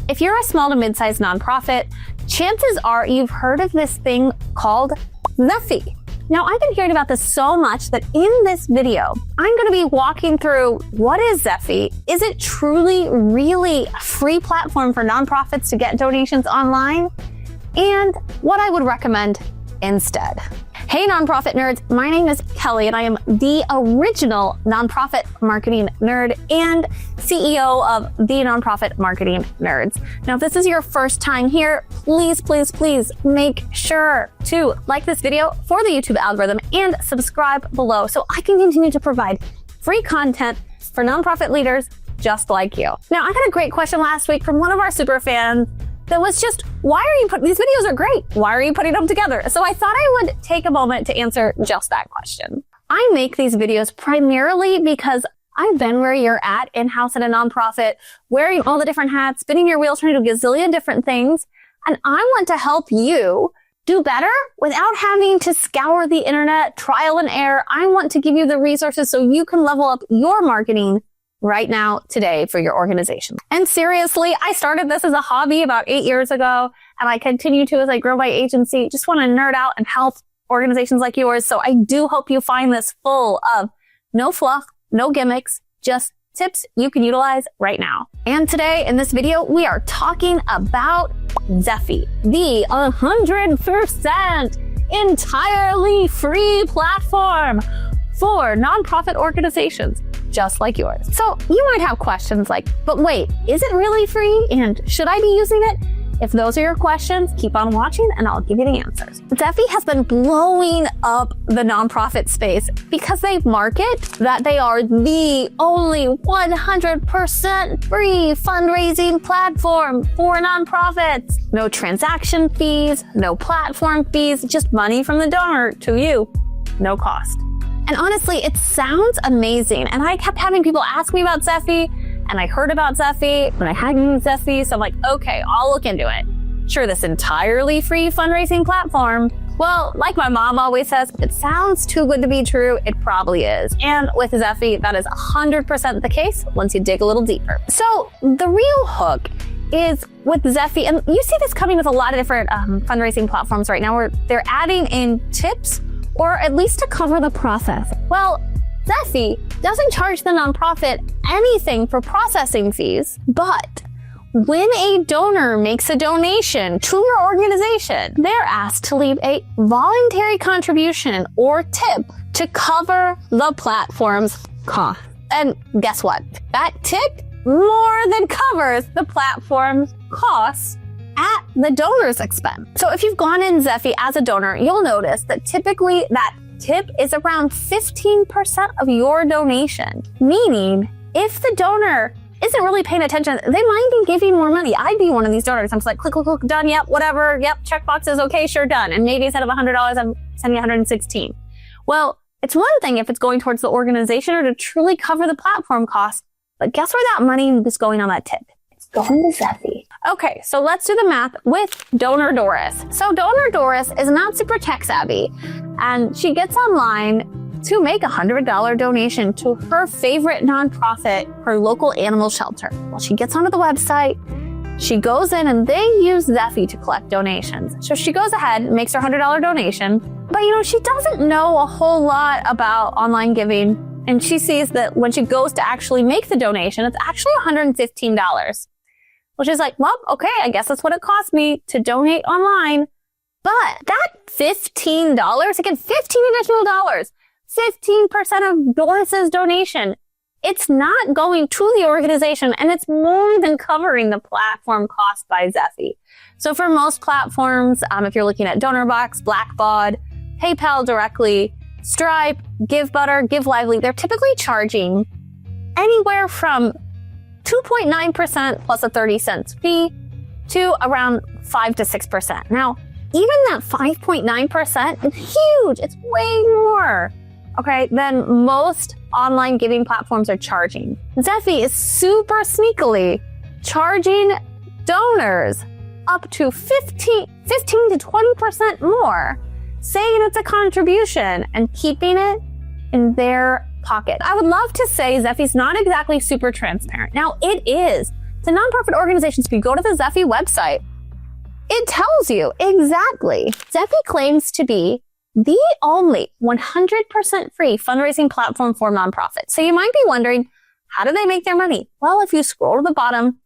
If you're a small to mid-sized nonprofit, chances are you've heard of this thing called Zeffy. Now, I've been hearing about this so much that in this video, I'm going to be walking through what is Zeffy, is it truly, really a free platform for nonprofits to get donations online, and what I would recommend instead. Hey nonprofit nerds, my name is Kelly and I am the original nonprofit marketing nerd and CEO of the Nonprofit Marketing Nerds. Now, if this is your first time here, please make sure to like this video for the YouTube algorithm and subscribe below so I can continue to provide free content for nonprofit leaders just like you. Now, I got a great question last week from one of our super fans that was just, why are you putting, these videos are great. Why are you putting them together? So I thought I would take a moment to answer just that question. I make these videos primarily because I've been where you're at in-house at a nonprofit, wearing all the different hats, spinning your wheels, trying to do a gazillion different things. And I want to help you do better without having to scour the internet, trial and error. I want to give you the resources so you can level up your marketing right now, today, for your organization. And seriously, I started this as a hobby about 8 years ago, and I continue to as I grow my agency. Just want to nerd out and help organizations like yours. So I do hope you find this full of no fluff, no gimmicks, just tips you can utilize right now. And today in this video, we are talking about Zeffy, the 100% entirely free platform for nonprofit organizations just like yours. So you might have questions like, but wait, is it really free? And should I be using it? If those are your questions, keep on watching and I'll give you the answers. Zeffy has been blowing up the nonprofit space because they market that they are the only 100% free fundraising platform for nonprofits. No transaction fees, no platform fees, just money from the donor to you, no cost. And honestly, it sounds amazing. And I kept having people ask me about Zeffy, and I heard about Zeffy, and I hadn't used Zeffy, so I'm like, okay, I'll look into it. Sure, this entirely free fundraising platform, well, like my mom always says, it sounds too good to be true, it probably is. And with Zeffy, that is 100% the case once you dig a little deeper. So the real hook is with Zeffy, and you see this coming with a lot of different fundraising platforms right now, where they're adding in tips or at least to cover the process. Well, Zeffy doesn't charge the nonprofit anything for processing fees, but when a donor makes a donation to your organization, they're asked to leave a voluntary contribution or tip to cover the platform's cost. And guess what? That tip more than covers the platform's costs at the donor's expense. So if you've gone in Zeffy as a donor, you'll notice that typically that tip is around 15% of your donation. Meaning, if the donor isn't really paying attention, they might be giving more money. I'd be one of these donors. I'm just like, click, done, yep, whatever, yep, checkbox is okay, sure, done. And maybe instead of $100, I'm sending $116. Well, it's one thing if it's going towards the organization or to truly cover the platform cost, but guess where that money is going on that tip? It's going to Zeffy. Okay, so let's do the math with Donor Doris. So Donor Doris is not super tech savvy, and she gets online to make a $100 donation to her favorite nonprofit, her local animal shelter. Well, she gets onto the website, she goes in and they use Zeffy to collect donations. So she goes ahead and makes her $100 donation, but she doesn't know a whole lot about online giving, and she sees that when she goes to actually make the donation, it's actually $115. Well, she's like, well, okay, I guess that's what it cost me to donate online. But that $15, again, 15 additional dollars, 15% of Doris's donation, it's not going to the organization, and it's more than covering the platform cost by Zeffy. So for most platforms, if you're looking at Donorbox, Blackbaud, PayPal directly, Stripe, GiveButter, GiveLively, they're typically charging anywhere from 2.9% plus a 30-cent fee to around 5 to 6%. Now, even that 5.9% is huge. It's way more, okay, than most online giving platforms are charging. Zeffy is super sneakily charging donors up to 15 to 20% more, saying it's a contribution and keeping it in their pocket. I would love to say Zeffy's not exactly super transparent. Now, it is. The nonprofit organizations, if you go to the Zeffy website, it tells you exactly. Zeffy claims to be the only 100% free fundraising platform for nonprofits. So you might be wondering, how do they make their money? Well, if you scroll to the bottom,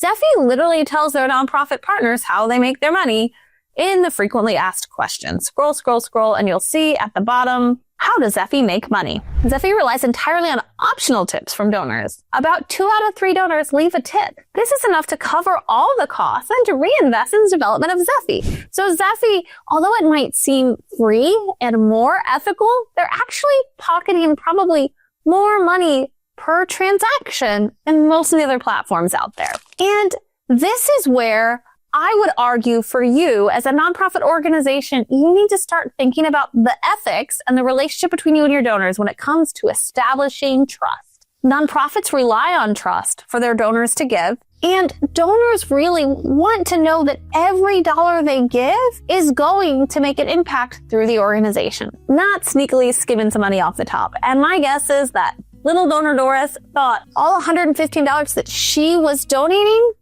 Zeffy literally tells their nonprofit partners how they make their money in the frequently asked questions. Scroll, scroll, scroll, and you'll see at the bottom, how does Zeffy make money? Zeffy relies entirely on optional tips from donors. About 2 out of 3 donors leave a tip. This is enough to cover all the costs and to reinvest in the development of Zeffy. So Zeffy, although it might seem free and more ethical, they're actually pocketing probably more money per transaction than most of the other platforms out there. And this is where I would argue for you as a nonprofit organization, you need to start thinking about the ethics and the relationship between you and your donors when it comes to establishing trust. Nonprofits rely on trust for their donors to give, and donors really want to know that every dollar they give is going to make an impact through the organization, not sneakily skimming some money off the top. And my guess is that little donor Doris thought all $115 that she was donating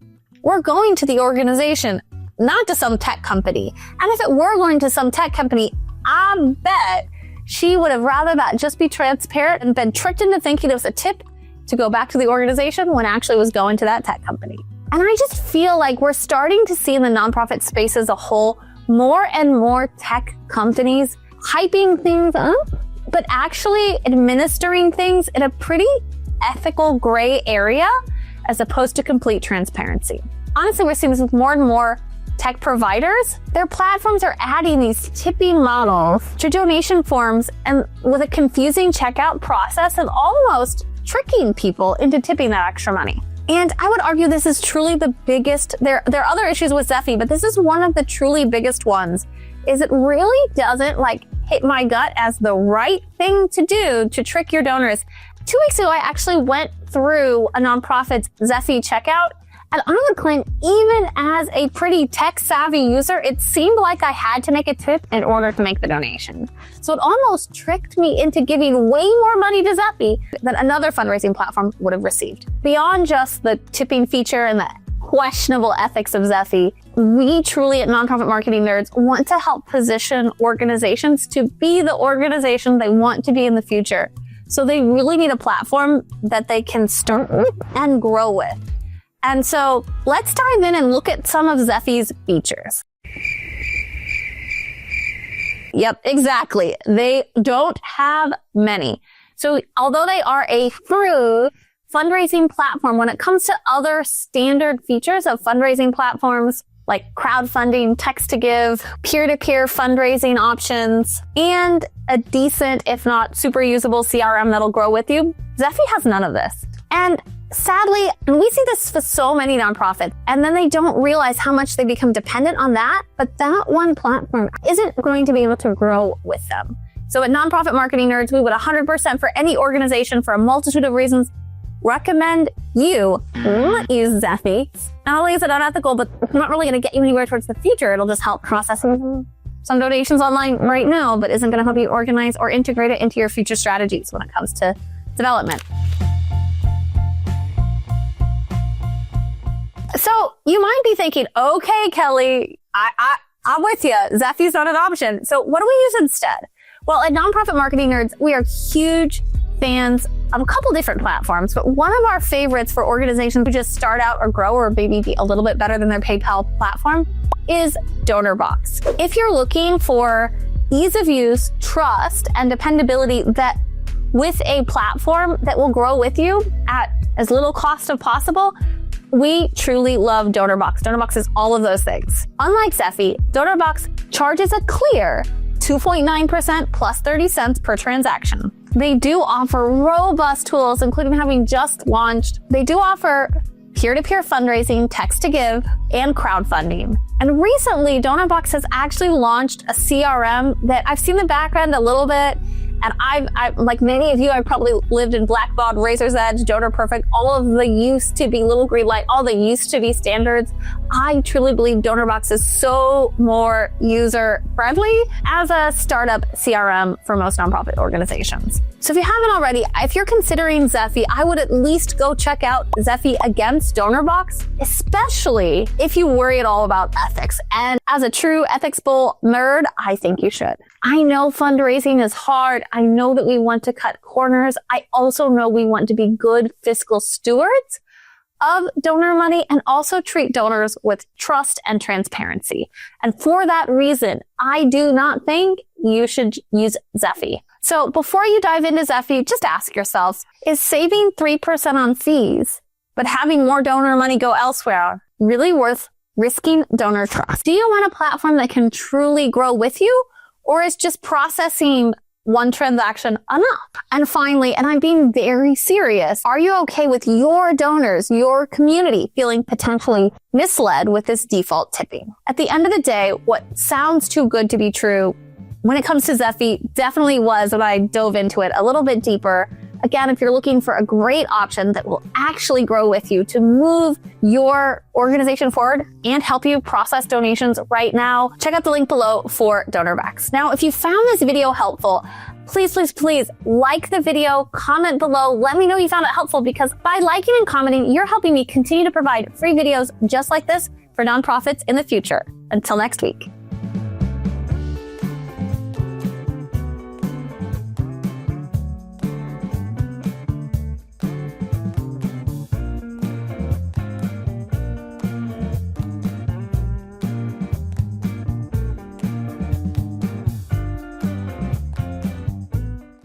were going to the organization, not to some tech company. And if it were going to some tech company, I bet she would have rather that just be transparent and been tricked into thinking it was a tip to go back to the organization when actually was going to that tech company. And I just feel like we're starting to see in the nonprofit space as a whole, more and more tech companies hyping things up, but actually administering things in a pretty ethical gray area as opposed to complete transparency. Honestly, we're seeing this with more and more tech providers. Their platforms are adding these tipping models to donation forms and with a confusing checkout process and almost tricking people into tipping that extra money. And I would argue this is truly the biggest, there are other issues with Zeffy, but this is one of the truly biggest ones, is it really doesn't hit my gut as the right thing to do to trick your donors. 2 weeks ago, I actually went through a nonprofit's Zeffy checkout, and I would claim, even as a pretty tech-savvy user, it seemed like I had to make a tip in order to make the donation. So it almost tricked me into giving way more money to Zeffy than another fundraising platform would have received. Beyond just the tipping feature and the questionable ethics of Zeffy, we truly at Nonprofit Marketing Nerds want to help position organizations to be the organization they want to be in the future. So they really need a platform that they can start with and grow with. And so let's dive in and look at some of Zeffy's features. Yep, exactly. They don't have many. So although they are a free fundraising platform, when it comes to other standard features of fundraising platforms like crowdfunding, text to give, peer-to-peer fundraising options, and a decent, if not super usable CRM that'll grow with you, Zeffy has none of this. And sadly, and we see this for so many nonprofits, and then they don't realize how much they become dependent on that, but that one platform isn't going to be able to grow with them. So at Nonprofit Marketing Nerds, we would 100% for any organization for a multitude of reasons recommend you use Zeffy. Not only is it unethical, but it's not really going to get you anywhere towards the future. It'll just help process some donations online right now, but isn't going to help you organize or integrate it into your future strategies when it comes to development. So you might be thinking, okay, Kelly, I'm with you. Zeffy's not an option. So what do we use instead? Well, at Nonprofit Marketing Nerds, we are huge fans of a couple different platforms, but one of our favorites for organizations who just start out or grow or maybe be a little bit better than their PayPal platform is Donorbox. If you're looking for ease of use, trust, and dependability that with a platform that will grow with you at as little cost as possible, we truly love Donorbox. Donorbox is all of those things. Unlike Zeffy, Donorbox charges a clear 2.9% plus 30 cents per transaction. They do offer robust tools, including having just launched. They do offer peer-to-peer fundraising, text to give, and crowdfunding. And recently, Donorbox has actually launched a CRM that I've seen the backend a little bit, And I like many of you, I probably lived in Blackbaud, Razor's Edge, Donor Perfect, all of the used to be Little Green Light, all the used to be standards. I truly believe Donorbox is so more user friendly as a startup CRM for most nonprofit organizations. So if you haven't already, if you're considering Zeffy, I would at least go check out Zeffy against Donorbox, especially if you worry at all about ethics. And as a true ethics bull nerd, I think you should. I know fundraising is hard. I know that we want to cut corners. I also know we want to be good fiscal stewards of donor money and also treat donors with trust and transparency. And for that reason, I do not think you should use Zeffy. So before you dive into Zeffy, just ask yourselves, is saving 3% on fees, but having more donor money go elsewhere really worth risking donor trust? Do you want a platform that can truly grow with you, or is just processing one transaction enough? And finally, and I'm being very serious, are you okay with your donors, your community feeling potentially misled with this default tipping? At the end of the day, what sounds too good to be true when it comes to Zeffy definitely was when I dove into it a little bit deeper. Again, if you're looking for a great option that will actually grow with you to move your organization forward and help you process donations right now, check out the link below for Donorbox. Now, if you found this video helpful, please, please, please like the video, comment below, let me know you found it helpful, because by liking and commenting, you're helping me continue to provide free videos just like this for nonprofits in the future. Until next week.